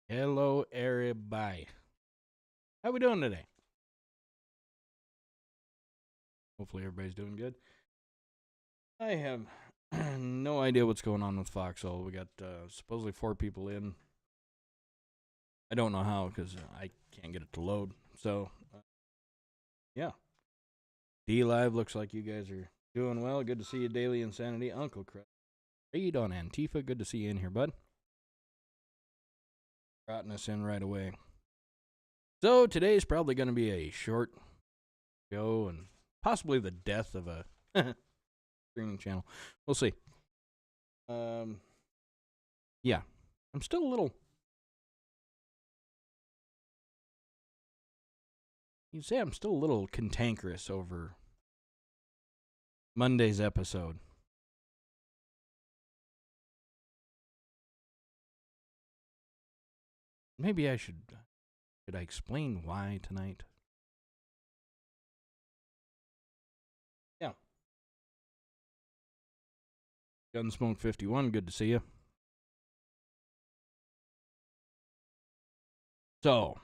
Hello, everybody. How we doing today? Hopefully, everybody's doing good. I have no idea what's going on with Foxhole. We got supposedly 4 people in. I don't know how because I can't get it to load. So, yeah. D Live looks like you guys are doing well. Good to see you, Daily Insanity. Uncle Reed on Antifa. Good to see you in here, bud. Rotting us in right away. So, today's probably going to be a short show and possibly the death of a streaming channel. We'll see. Yeah, I'm still a little. You say I'm still a little cantankerous over Monday's episode. Maybe I should. Should I explain why tonight? Yeah. Gunsmoke 51. Good to see you. So,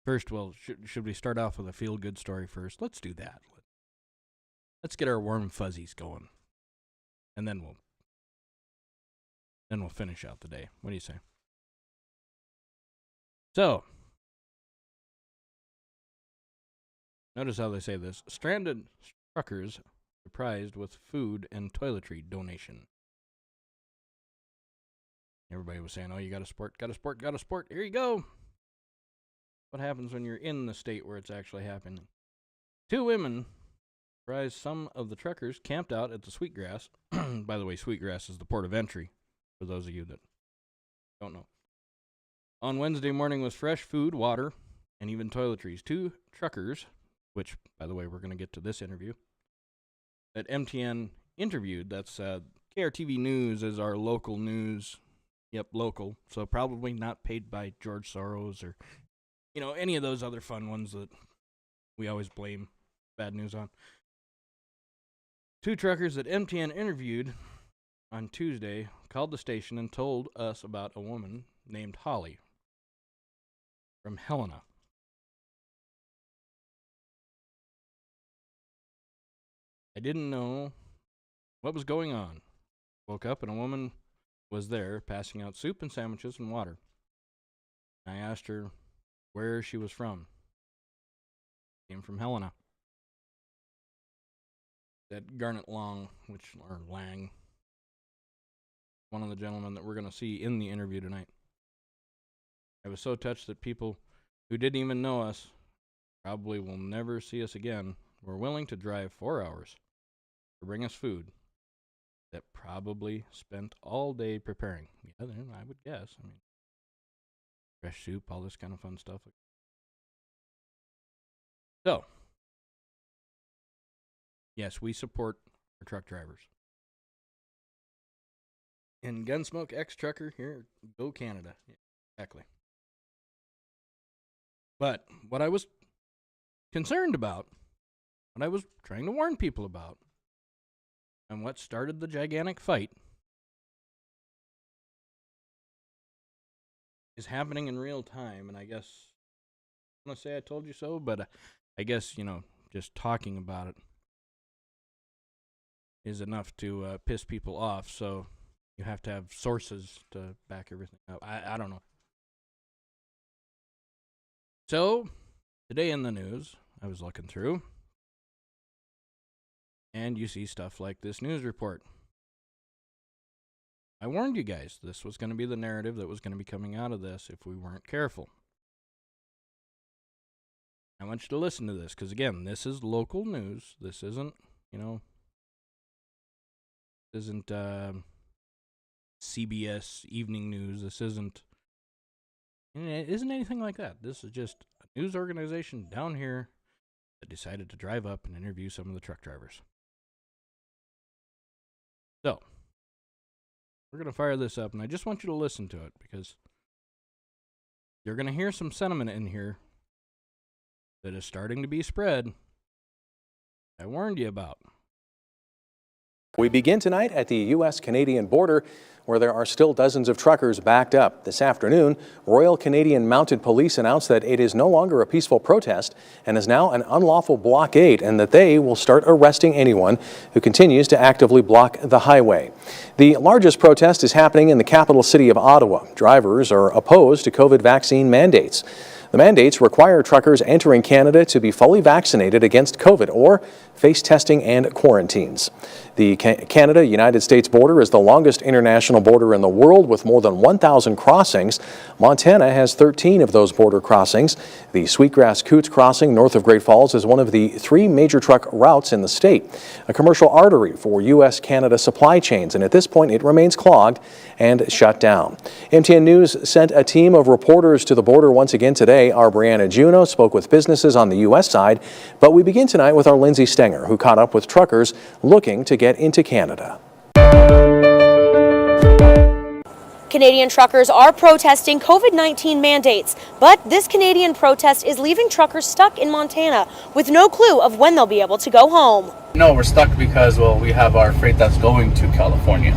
first, well, should we start off with a feel good story first? Let's do that. Let's get our warm fuzzies going, and then we'll finish out the day. What do you say? So, notice how they say this: stranded truckers surprised with food and toiletry donation. Everybody was saying, "Oh, you got to sport, got to sport, got to sport." Here you go. What happens when you're in the state where it's actually happening? 2 women surprised some of the truckers camped out at the Sweetgrass. By the way, Sweetgrass is the port of entry, for those of you that don't know. On Wednesday morning with fresh food, water, and even toiletries. 2 truckers, which, by the way, we're going to get to this interview, that MTN interviewed. That's KRTV News is our local news. Yep, local. So probably not paid by George Soros or any of those other fun ones that we always blame bad news on. 2 truckers that MTN interviewed on Tuesday called the station and told us about a woman named Holly from Helena. I didn't know what was going on. Woke up and a woman was there passing out soup and sandwiches and water. I asked her where she was from. Came from Helena. That Garnet Long, or Lang, one of the gentlemen that we're going to see in the interview tonight. I was so touched that people who didn't even know us, probably will never see us again, were willing to drive 4 hours to bring us food that probably spent all day preparing. Yeah, I would guess. I mean, fresh soup, all this kind of fun stuff. So, yes, we support our truck drivers. And Gunsmoke X Trucker here, go Canada. Yeah, exactly. But what I was concerned about, what I was trying to warn people about, and what started the gigantic fight is happening in real time. And I guess I want to say I told you so, but I guess, just talking about it is enough to piss people off. So you have to have sources to back everything up. I don't know. So today in the news, I was looking through, and you see stuff like this news report. I warned you guys this was going to be the narrative that was going to be coming out of this if we weren't careful. I want you to listen to this because, again, this is local news. This isn't, CBS evening news. This isn't anything like that. This is just a news organization down here that decided to drive up and interview some of the truck drivers. So, we're going to fire this up, and I just want you to listen to it because you're going to hear some sentiment in here that is starting to be spread. I warned you about. We begin tonight at the U.S.-Canadian border, where there are still dozens of truckers backed up. This afternoon, Royal Canadian Mounted Police announced that it is no longer a peaceful protest and is now an unlawful blockade, and that they will start arresting anyone who continues to actively block the highway. The largest protest is happening in the capital city of Ottawa. Drivers are opposed to COVID vaccine mandates. The mandates require truckers entering Canada to be fully vaccinated against COVID or face testing and quarantines. The Canada-United States border is the longest international border in the world, with more than 1,000 crossings. Montana has 13 of those border crossings. The Sweetgrass-Coots crossing north of Great Falls is one of the 3 major truck routes in the state, a commercial artery for U.S.-Canada supply chains, and at this point it remains clogged and shut down. MTN News sent a team of reporters to the border once again today. Our Brianna Juno spoke with businesses on the U.S. side, but we begin tonight with our Lindsay Stenger, who caught up with truckers looking to get into Canada. Canadian truckers are protesting COVID-19 mandates, but this Canadian protest is leaving truckers stuck in Montana with no clue of when they'll be able to go home. No, we're stuck because, well, we have our freight that's going to California.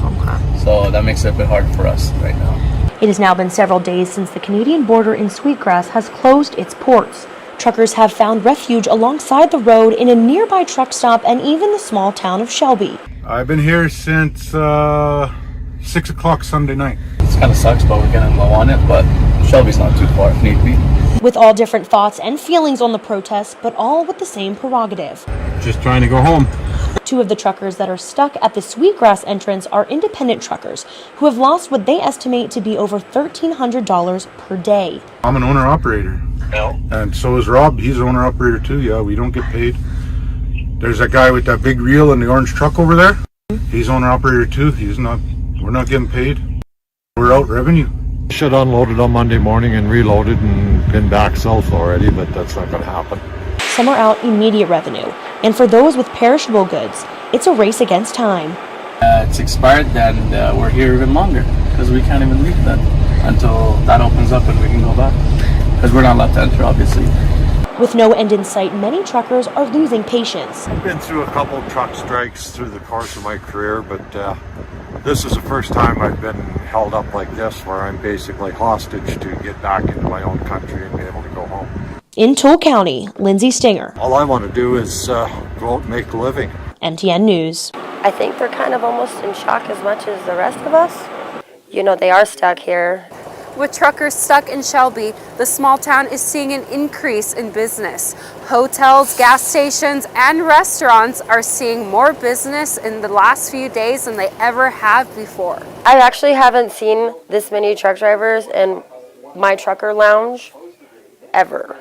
Okay. So that makes it a bit hard for us right now. It has now been several days since the Canadian border in Sweetgrass has closed its ports. Truckers have found refuge alongside the road in a nearby truck stop and even the small town of Shelby. I've been here since 6 o'clock Sunday night. It kind of sucks, but we're getting low on it, but Shelby's not too far if need be. With all different thoughts and feelings on the protest, but all with the same prerogative. Just trying to go home. 2 of the truckers that are stuck at the Sweetgrass entrance are independent truckers who have lost what they estimate to be over $1,300 per day. I'm an owner-operator. No. And so is Rob. He's an owner-operator too. Yeah, we don't get paid. There's that guy with that big reel in the orange truck over there. He's owner-operator too. We're not getting paid. We're out revenue. Should unloaded on Monday morning and reloaded and been back south already, but that's not going to happen. Some are out immediate revenue, and for those with perishable goods, it's a race against time. It's expired, and we're here even longer because we can't even leave then until that opens up and we can go back because we're not allowed to enter, obviously. With no end in sight, many truckers are losing patience. I've been through a couple of truck strikes through the course of my career, but this is the first time I've been held up like this, where I'm basically hostage to get back into my own country and be able to go home. In Toole County, Lindsay Stenger. All I want to do is go out and make a living. MTN News. I think they're kind of almost in shock as much as the rest of us. You know, they are stuck here. With truckers stuck in Shelby, the small town is seeing an increase in business. Hotels, gas stations, and restaurants are seeing more business in the last few days than they ever have before. I actually haven't seen this many truck drivers in my trucker lounge ever.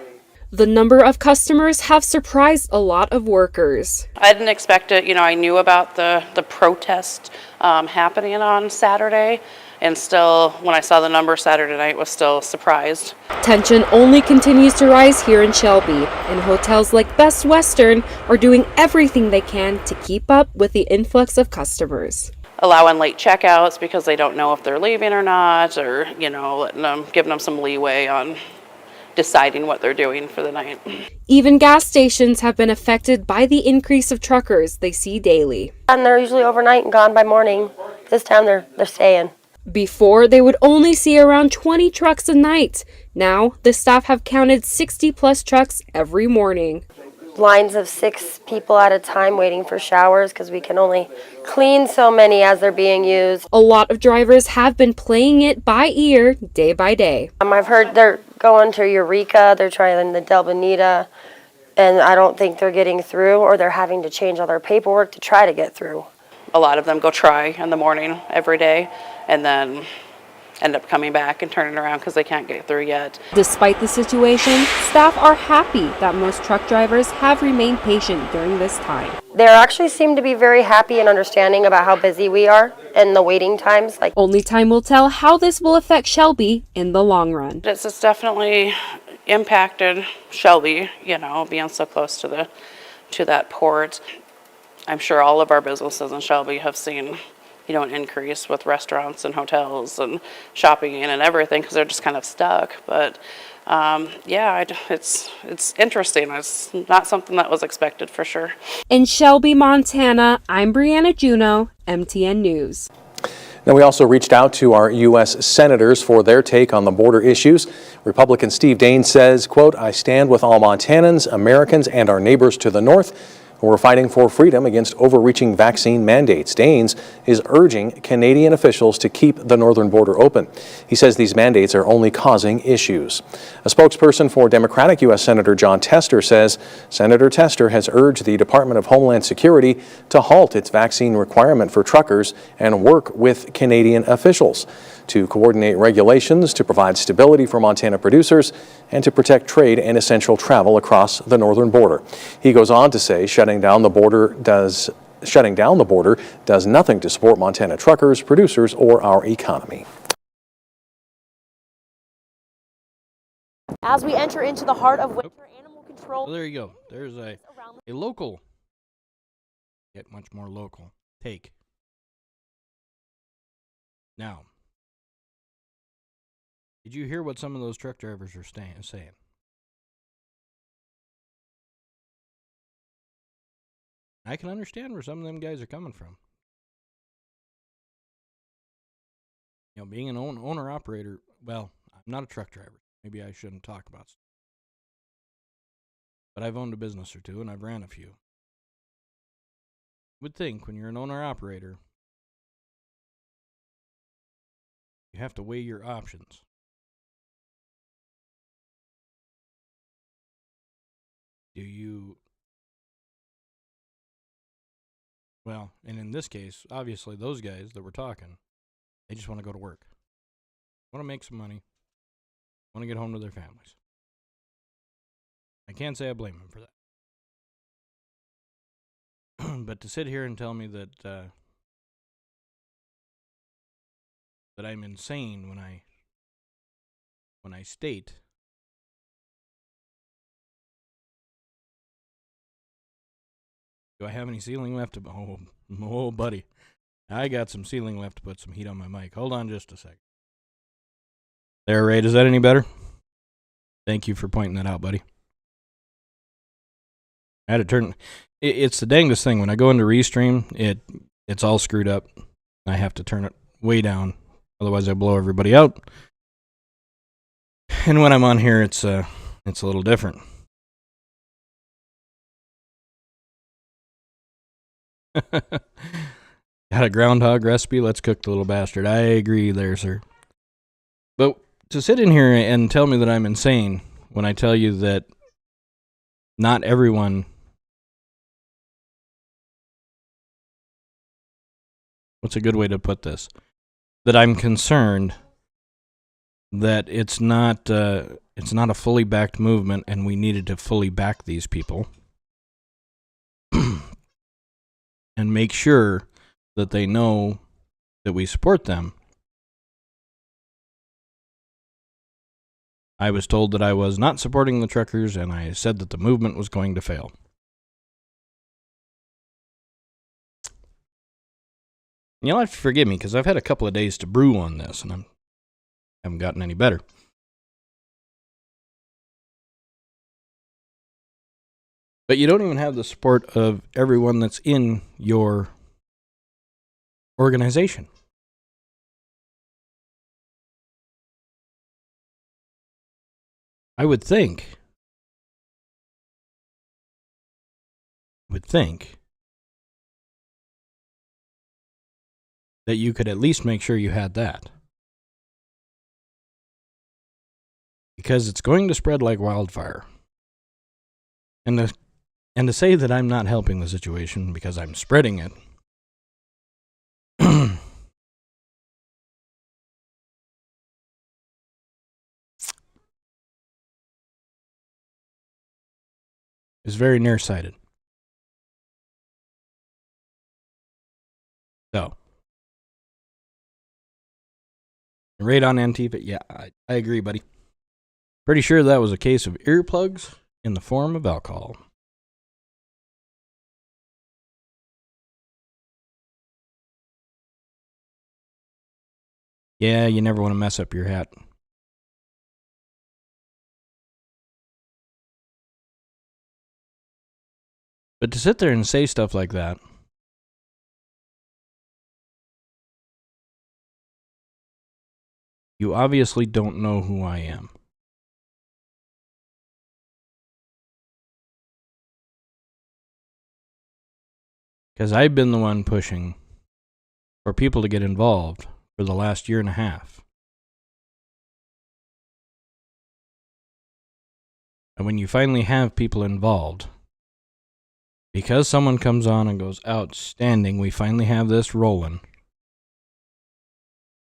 The number of customers have surprised a lot of workers. I didn't expect it. You know, I knew about the protest happening on Saturday, and still, when I saw the number Saturday night, was still surprised. Tension only continues to rise here in Shelby, and hotels like Best Western are doing everything they can to keep up with the influx of customers. Allowing late checkouts because they don't know if they're leaving or not, or, you know, giving them some leeway on deciding what they're doing for the night. Even gas stations have been affected by the increase of truckers they see daily. And they're usually overnight and gone by morning. This time they're staying. Before, they would only see around 20 trucks a night. Now, the staff have counted 60 plus trucks every morning. Lines of 6 people at a time waiting for showers because we can only clean so many as they're being used. A lot of drivers have been playing it by ear day by day. I've heard they're going to Eureka, they're trying the Del Bonita, and I don't think they're getting through, or they're having to change all their paperwork to try to get through. A lot of them go try in the morning every day and then end up coming back and turning around because they can't get through yet. Despite the situation, staff are happy that most truck drivers have remained patient during this time. They actually seem to be very happy and understanding about how busy we are and the waiting times. Only time will tell how this will affect Shelby in the long run. It's definitely impacted Shelby, you know, being so close to that port. I'm sure all of our businesses in Shelby have seen, you know, an increase with restaurants and hotels and shopping and everything because they're just kind of stuck. But It's interesting. It's not something that was expected for sure. In Shelby, Montana, I'm Brianna Juneau, MTN News. Now, we also reached out to our U.S. senators for their take on the border issues. Republican Steve Daines says, quote, "I stand with all Montanans, Americans, and our neighbors to the north who are fighting for freedom against overreaching vaccine mandates." Daines is urging Canadian officials to keep the northern border open. He says these mandates are only causing issues. A spokesperson for Democratic U.S. Senator Jon Tester says Senator Tester has urged the Department of Homeland Security to halt its vaccine requirement for truckers and work with Canadian officials to coordinate regulations to provide stability for Montana producers and to protect trade and essential travel across the northern border. He goes on to say shutting down the border does nothing to support Montana truckers, producers, or our economy. As we enter into the heart of winter, animal control. So there you go. There's a local, yet much more local take. Now, did you hear what some of those truck drivers are saying? I can understand where some of them guys are coming from. You know, being an owner-operator, well, I'm not a truck driver. Maybe I shouldn't talk about stuff. But I've owned a business or two, and I've ran a few. Would think when you're an owner-operator, you have to weigh your options. Well, and in this case, obviously those guys that we're talking, they just want to go to work. Want to make some money. Want to get home to their families. I can't say I blame them for that. But to sit here and tell me that that I'm insane when I state do I have any ceiling left? Oh, buddy. I got some ceiling left to put some heat on my mic. Hold on just a second. There, Ray. Is that any better? Thank you for pointing that out, buddy. I had to turn. It's the dangest thing. When I go into Restream, it's all screwed up. I have to turn it way down. Otherwise, I blow everybody out. And when I'm on here, it's a little different. Got a groundhog recipe? Let's cook the little bastard. I agree there, sir. But to sit in here and tell me that I'm insane when I tell you that not everyone... What's a good way to put this? That I'm concerned that it's not a fully backed movement and we needed to fully back these people. And make sure that they know that we support them. I was told that I was not supporting the truckers, and I said that the movement was going to fail. You'll have to forgive me, because I've had a couple of days to brew on this, and I haven't gotten any better. But you don't even have the support of everyone that's in your organization. I would think that you could at least make sure you had that. Because it's going to spread like wildfire. And to say that I'm not helping the situation because I'm spreading it is very nearsighted. So, raid on Antifa, yeah, I agree, buddy. Pretty sure that was a case of earplugs in the form of alcohol. Yeah, you never want to mess up your hat. But to sit there and say stuff like that, you obviously don't know who I am. Because I've been the one pushing for people to get involved for the last year and a half. And when you finally have people involved, because someone comes on and goes, outstanding, we finally have this rolling.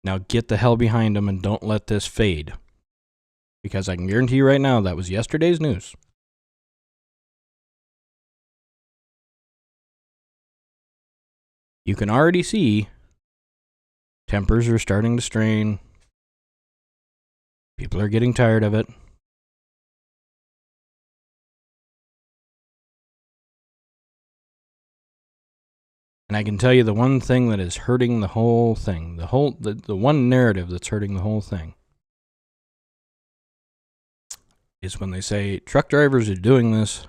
Now get the hell behind them and don't let this fade. Because I can guarantee you right now that was yesterday's news. You can already see tempers are starting to strain. People are getting tired of it. And I can tell you the one thing that is hurting the whole thing, the one narrative that's hurting the whole thing, is when they say truck drivers are doing this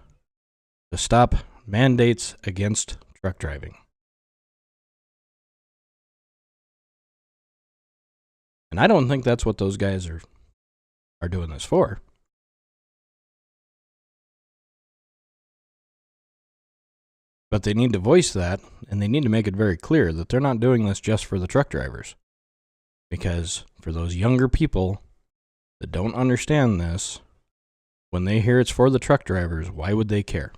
to stop mandates against truck driving. And I don't think that's what those guys are doing this for. But they need to voice that, and they need to make it very clear that they're not doing this just for the truck drivers. Because for those younger people that don't understand this, when they hear it's for the truck drivers, why would they care?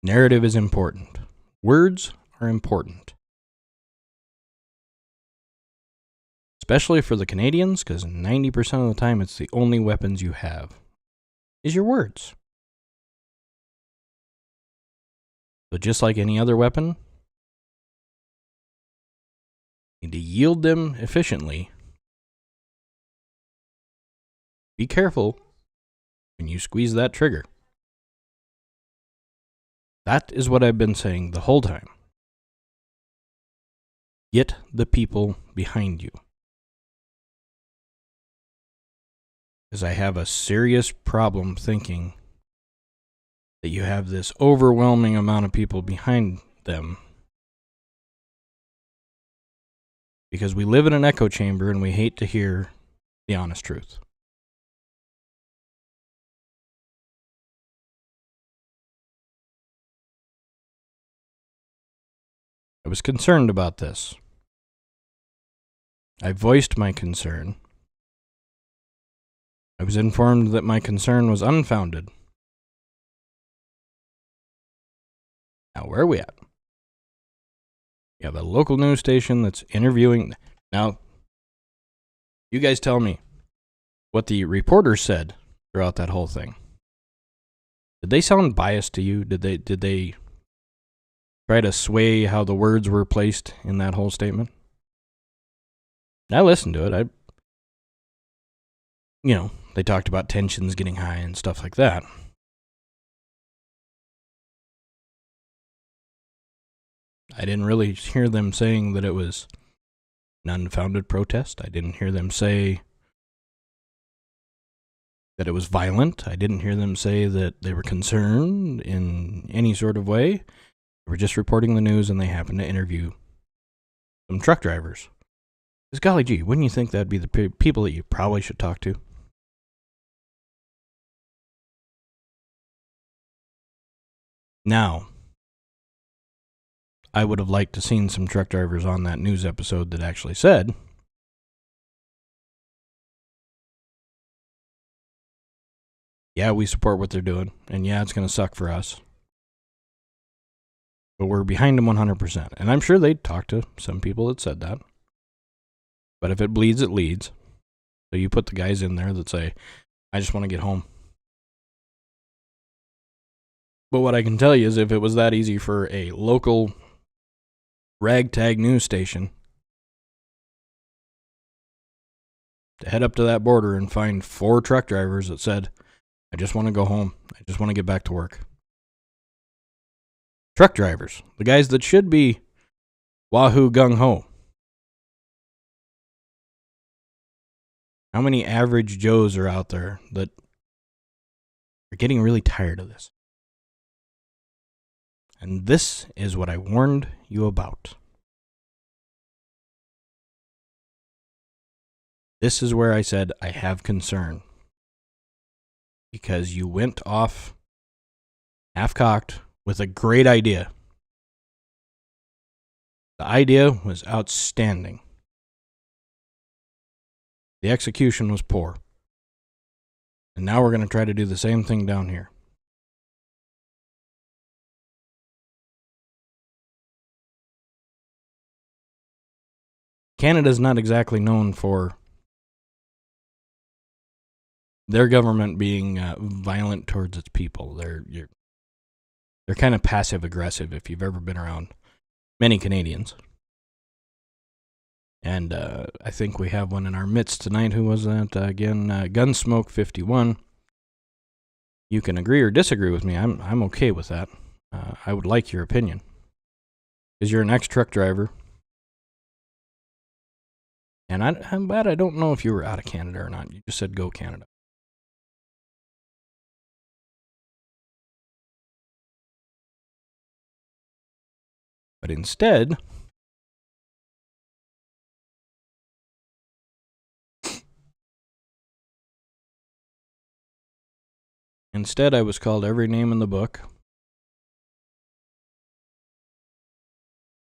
Narrative is important. Words are important. Especially for the Canadians, because 90% of the time it's the only weapons you have, is your words. So just like any other weapon, you need to yield them efficiently. Be careful when you squeeze that trigger. That is what I've been saying the whole time. Get the people behind you. Because I have a serious problem thinking that you have this overwhelming amount of people behind them. Because we live in an echo chamber and we hate to hear the honest truth. I was concerned about this. I voiced my concern. I was informed that my concern was unfounded. Now, where are we at? You have a local news station that's interviewing. Now, you guys tell me what the reporters said throughout that whole thing. Did they sound biased to you? Did they try to sway how the words were placed in that whole statement? I listened to it. They talked about tensions getting high and stuff like that. I didn't really hear them saying that it was an unfounded protest. I didn't hear them say that it was violent. I didn't hear them say that they were concerned in any sort of way. They were just reporting the news, and they happened to interview some truck drivers. Because golly gee, wouldn't you think that'd be the people that you probably should talk to? Now, I would have liked to seen some truck drivers on that news episode that actually said, yeah, we support what they're doing, and yeah, it's going to suck for us. But we're behind them 100%. And I'm sure they'd talk to some people that said that. But if it bleeds, it leads. So you put the guys in there that say, I just want to get home. But what I can tell you is if it was that easy for a local ragtag news station to head up to that border and find 4 truck drivers that said, I just want to go home. I just want to get back to work. Truck drivers, the guys that should be wahoo gung-ho. How many average Joes are out there that are You're getting really tired of this. And this is what I warned you about. This is where I said I have concern. Because you went off half-cocked with a great idea. The idea was outstanding. The execution was poor. And now we're going to try to do the same thing down here. Canada's not exactly known for their government being violent towards its people. They're kind of passive aggressive if you've ever been around many Canadians. And I think we have one in our midst tonight. Who was that again? Gunsmoke 51. You can agree or disagree with me. I'm okay with that. I would like your opinion. Because you're an ex-truck driver. And I'm glad I don't know if you were out of Canada or not. You just said go Canada. But instead, I was called every name in the book.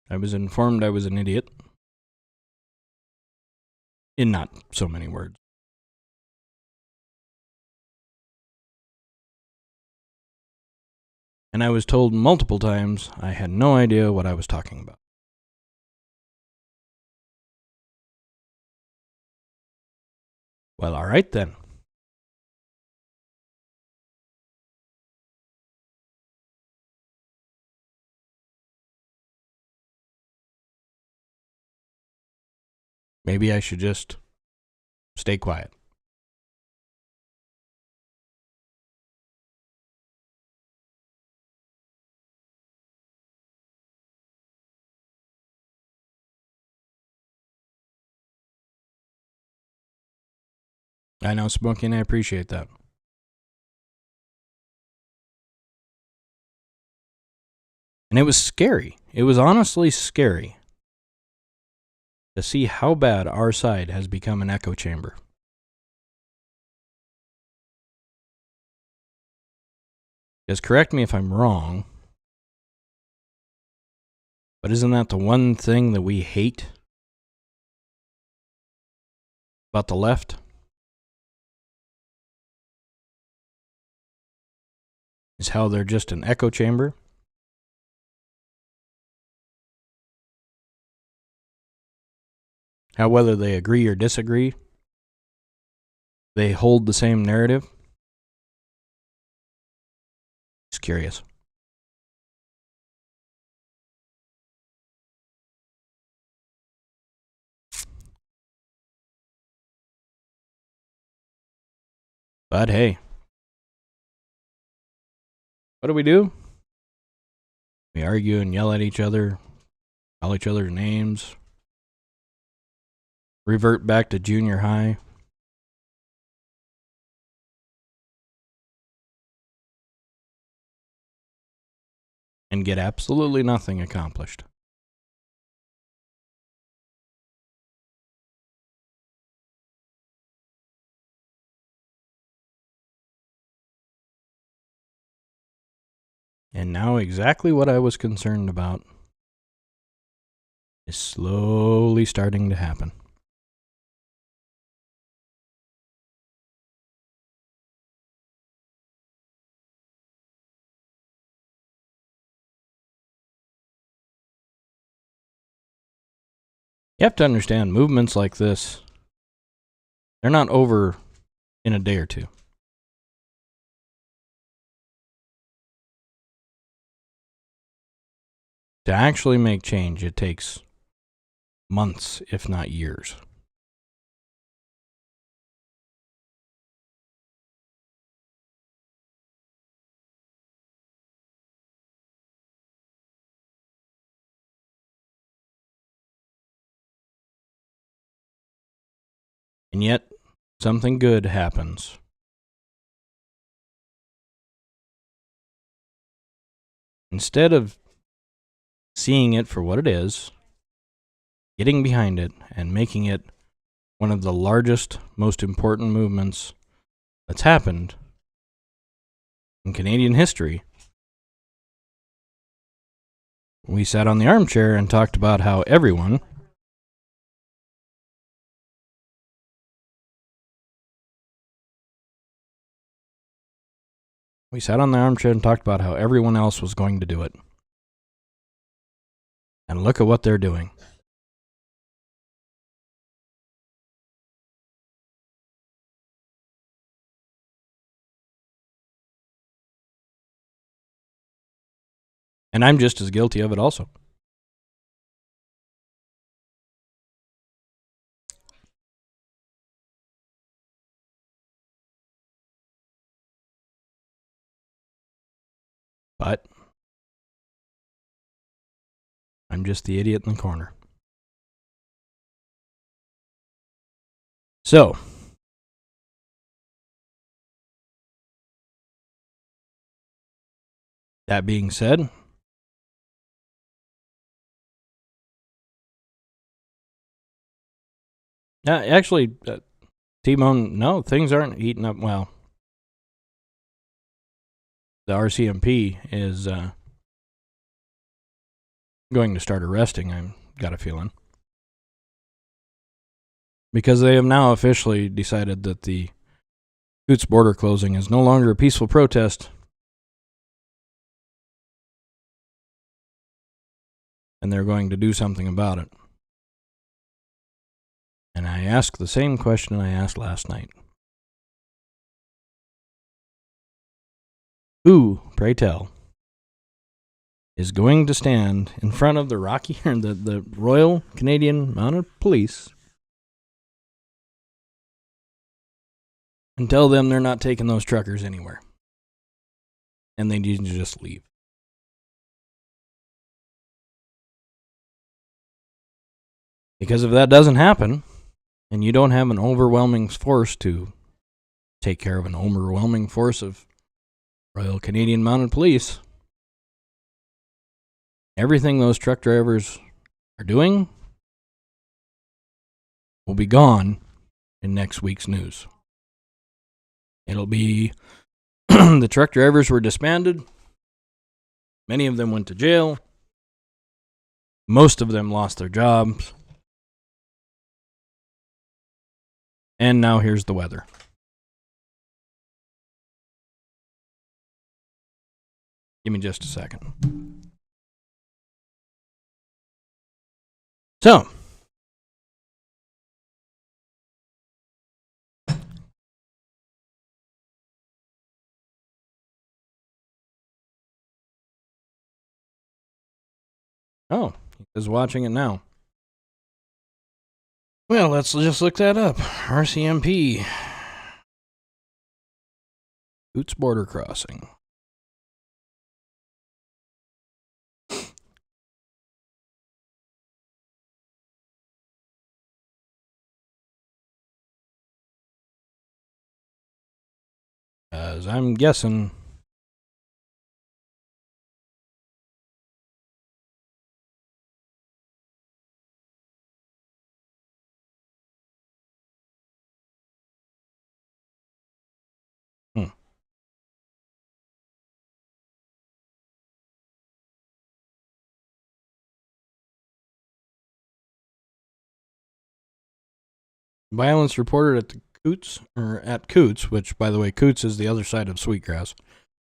I was informed I was an idiot. In not so many words. And I was told multiple times I had no idea what I was talking about. Well, all right then. Maybe I should just stay quiet. I know, Smokey, and I appreciate that. And it was scary. It was honestly scary to see how bad our side has become an echo chamber. Because correct me if I'm wrong, but isn't that the one thing that we hate about the left? Is how they're just an echo chamber? How whether they agree or disagree, they hold the same narrative? Just curious. But hey, what do? We argue and yell at each other, call each other's names, revert back to junior high. And get absolutely nothing accomplished. And now exactly what I was concerned about is slowly starting to happen. You have to understand, movements like this, they're not over in a day or two. To actually make change, it takes months, if not years. And yet, something good happens instead of seeing it for what it is, getting behind it, and making it one of the largest, most important movements that's happened in Canadian history, we sat on the armchair and talked about how everyone else was going to do it. And look at what they're doing. And I'm just as guilty of it also. But I'm just the idiot in the corner. So, that being said, actually, T-Bone, no, things aren't heating up well. The RCMP is going to start arresting, I've got a feeling. Because they have now officially decided that the Coutts border closing is no longer a peaceful protest. And they're going to do something about it. And I ask the same question I asked last night. Who, pray tell, is going to stand in front of the the Royal Canadian Mounted Police and tell them they're not taking those truckers anywhere, and they need to just leave? Because if that doesn't happen, and you don't have an overwhelming force to take care of an overwhelming force of Royal Canadian Mounted Police, everything those truck drivers are doing will be gone in next week's news. It'll be the truck drivers were disbanded. Many of them went to jail. Most of them lost their jobs. And now here's the weather. Give me just a second. So, oh, he's watching it now. Well, let's just look that up. RCMP. Coutts border crossing. As I'm guessing, violence reported at the Coutts, which, by the way, Coutts is the other side of Sweetgrass.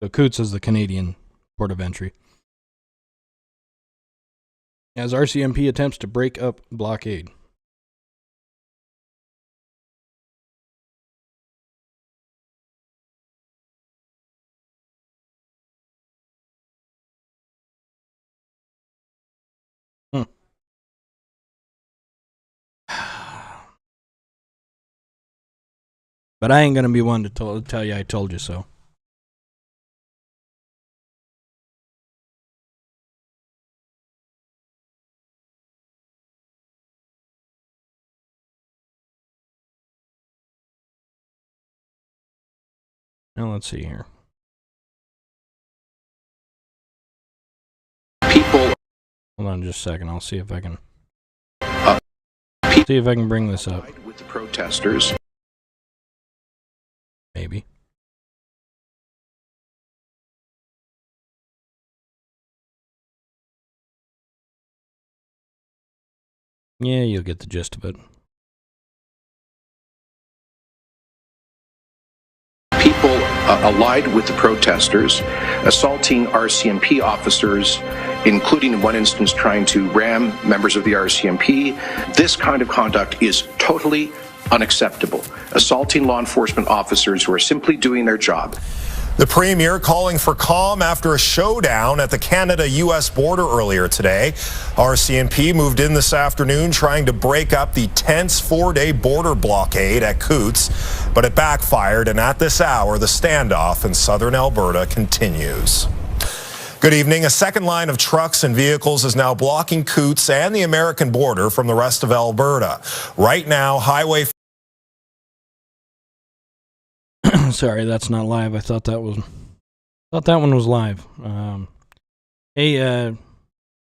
So Coutts is the Canadian port of entry. As RCMP attempts to break up blockade. But I ain't going to be one to tell you I told you so. Now let's see here. People. Hold on just a second. I'll see if I can. People See if I can bring this up. with the protesters. Maybe. Yeah, you'll get the gist of it. People allied with the protesters, assaulting RCMP officers, including in one instance trying to ram members of the RCMP. This kind of conduct is totally unacceptable. Assaulting law enforcement officers who are simply doing their job. The Premier calling for calm after a showdown at the Canada-U.S. border earlier today. RCMP moved in this afternoon trying to break up the tense 4-day border blockade at Coutts, but it backfired, and at this hour, the standoff in southern Alberta continues. Good evening. A second line of trucks and vehicles is now blocking Coutts and the American border from the rest of Alberta. Right now, Highway... Sorry, that's not live. I thought that one was live. Hey,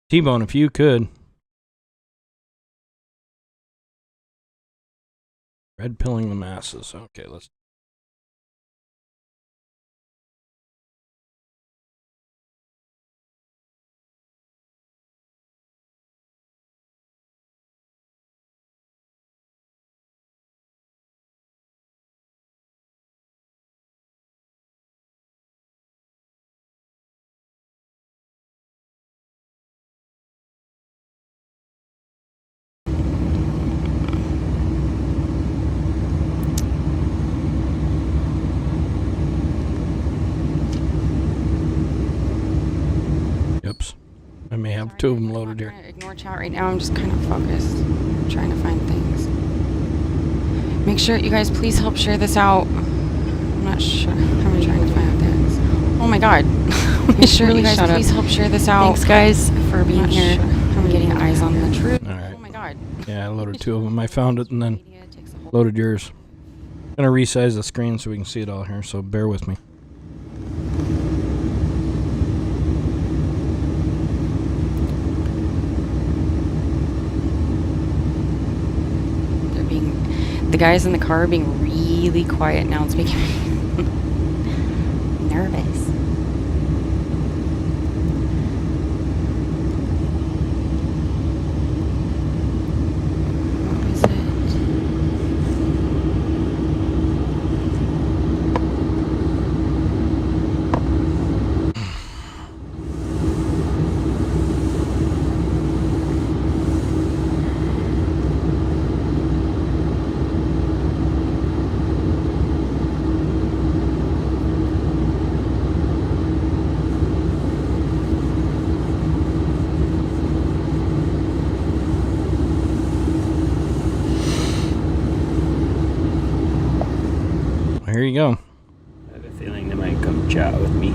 T-Bone, if you could. Red pilling the masses. Okay, let's. Oops. I may have two of them loaded here. Ignore chat right now. I'm just kind of focused. I'm trying to find things. Make sure you guys please help share this out. I'm not sure. I'm trying to find things. Oh my god. Make sure you guys please help share this out. Thanks guys for being here. I'm getting eyes on the truth. Alright. Oh my god. Yeah, I loaded two of them. I found it and then loaded yours. I'm going to resize the screen so we can see it all here, so bear with me. The guys in the car are being really quiet now. It's making me nervous. What is it? Here you go. I have a feeling they might come chat with me.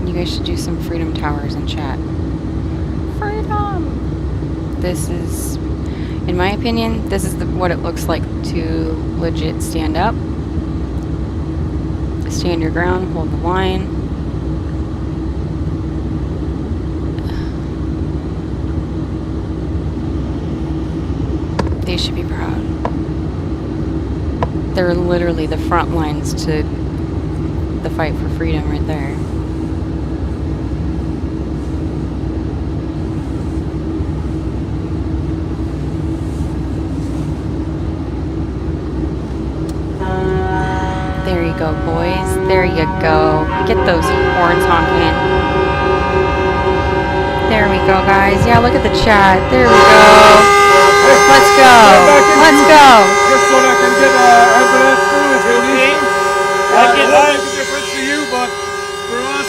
You guys should do some freedom towers in chat. Freedom! This is, in my opinion, this is what it looks like to legit stand up. Stand your ground, hold the line. They should be proud. They're literally the front lines to the fight for freedom right there. There you go, boys. There you go. Get those horns honking. There we go, guys. Yeah, look at the chat. There we go. Let's go. Let's go. Just so I can get evidence through if you need. I can make a difference to you, but for us,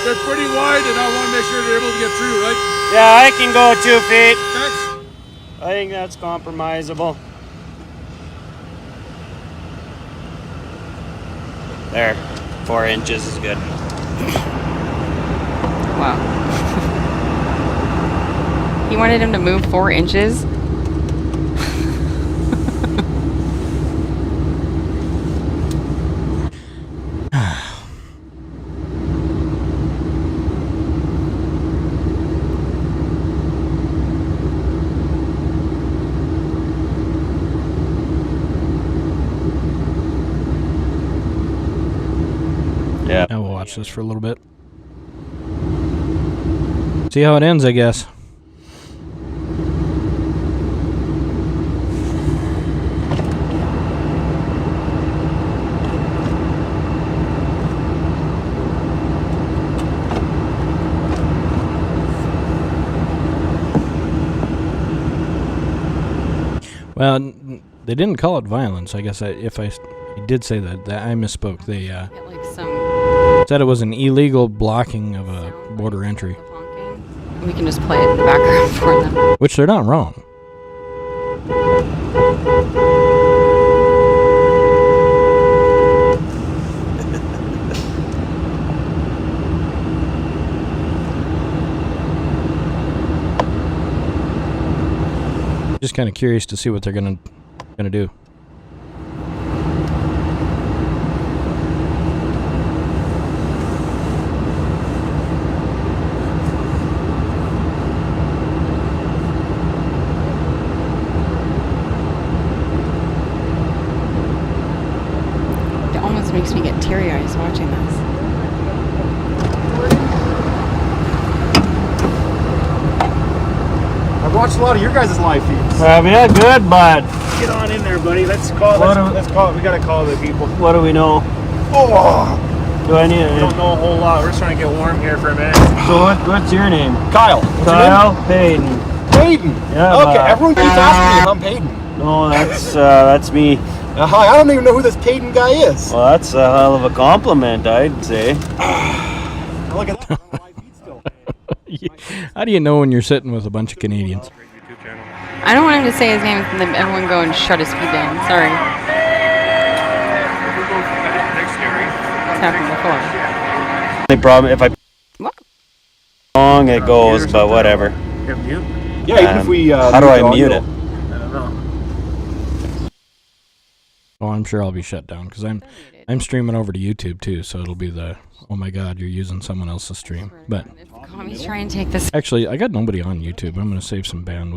they're pretty wide, and I want to make sure they're able to get through, right? Yeah, I can go 2 feet. Thanks. I think that's compromisable. There, 4 inches is good. Wow. He wanted him to move 4 inches. Yeah. Now we'll watch this for a little bit. See how it ends, I guess. Well, they didn't call it violence. I guess if I did say that I misspoke. They Get like some said it was an illegal blocking of a border entry, we can just play it in the background for them. which they're not wrong. Just kind of curious to see what they're gonna do. It almost makes me get teary eyes watching this. I've watched a lot of your guys' live feeds. Yeah, good, but Get on in there, buddy. Let's call it. We gotta call the people. what do we know? Oh, Do I need we don't know a whole lot. We're just trying to get warm here for a minute. So what's your name? Kyle. What's Kyle Payton. your name? Peyton. Yeah. Okay, but- everyone keeps asking me if I'm Peyton. No, that's me. Hi, I don't even know who this Peyton guy is. Well, that's a hell of a compliment, I'd say. Look at that. I'm on live feed still. How do you know when you're sitting with a bunch of Canadians? I don't want him to say his name and then everyone go and shut his feed down. Sorry. It's happened before. The problem if I What? long it goes, but whatever. Yeah, even if we. How do I mute it? I don't know. Oh, I'm sure I'll be shut down because I'm streaming over to YouTube too, so it'll be the oh my god, you're using someone else's stream. But Let me try and take this. actually, I got nobody on YouTube. I'm gonna save some bandwidth.